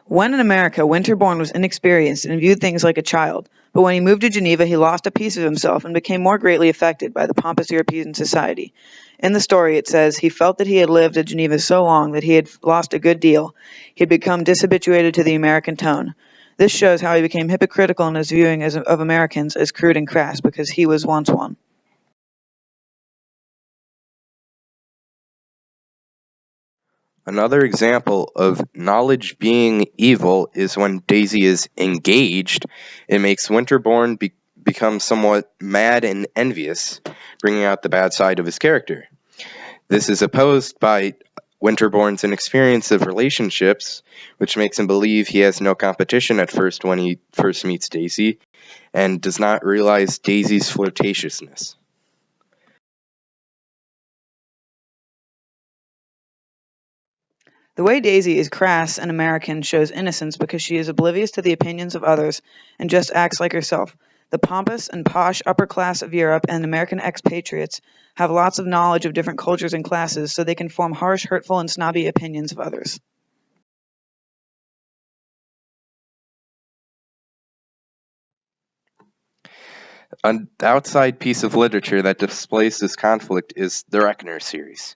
When in America, Winterbourne was inexperienced and viewed things like a child, but when he moved to Geneva he lost a piece of himself and became more greatly affected by the pompous European society. In the story it says, he felt that he had lived at Geneva so long that he had lost a good deal. He had become dishabituated to the American tone. This shows how he became hypocritical in his viewing of Americans as crude and crass, because he was once one. Another example of knowledge being evil is when Daisy is engaged. It makes Winterbourne become somewhat mad and envious, bringing out the bad side of his character. This is opposed by Winterbourne's inexperience of relationships, which makes him believe he has no competition at first when he first meets Daisy, and does not realize Daisy's flirtatiousness. The way Daisy is crass and American shows innocence because she is oblivious to the opinions of others and just acts like herself. The pompous and posh upper class of Europe and American expatriates have lots of knowledge of different cultures and classes, so they can form harsh, hurtful, and snobby opinions of others. An outside piece of literature that displays this conflict is the Reckoner series.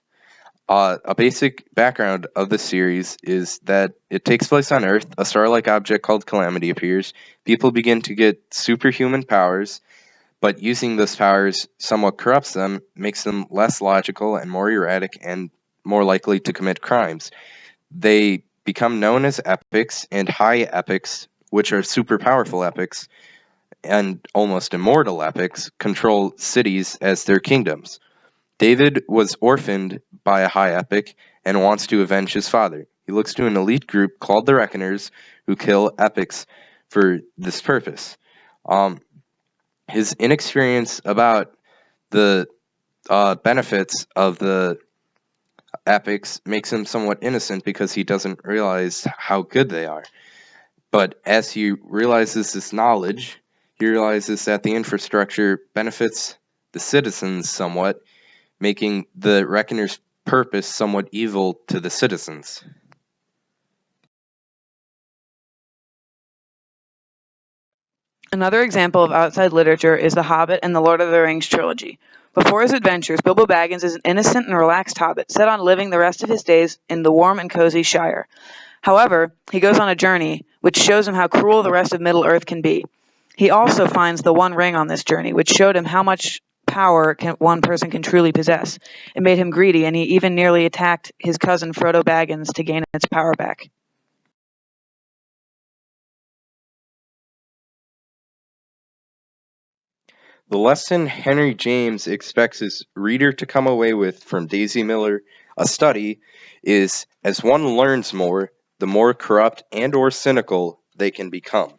A basic background of the series is that it takes place on Earth. A star-like object called Calamity appears. People begin to get superhuman powers, but using those powers somewhat corrupts them, makes them less logical and more erratic and more likely to commit crimes. They become known as epics, and high epics, which are super powerful epics, and almost immortal epics, control cities as their kingdoms. David was orphaned by a high epic and wants to avenge his father. He looks to an elite group called the Reckoners, who kill epics for this purpose. His inexperience about the benefits of the epics makes him somewhat innocent because he doesn't realize how good they are. But as he realizes this knowledge, he realizes that the infrastructure benefits the citizens somewhat, making the Reckoner's purpose somewhat evil to the citizens. Another example of outside literature is The Hobbit and the Lord of the Rings trilogy. Before his adventures, Bilbo Baggins is an innocent and relaxed hobbit, set on living the rest of his days in the warm and cozy Shire. However, he goes on a journey, which shows him how cruel the rest of Middle-earth can be. He also finds the One Ring on this journey, which showed him how much power one person can truly possess. It made him greedy, and he even nearly attacked his cousin Frodo Baggins to gain its power back. The lesson Henry James expects his reader to come away with from DaisyMiller, a study, is as one learns more, the more corrupt and or cynical they can become.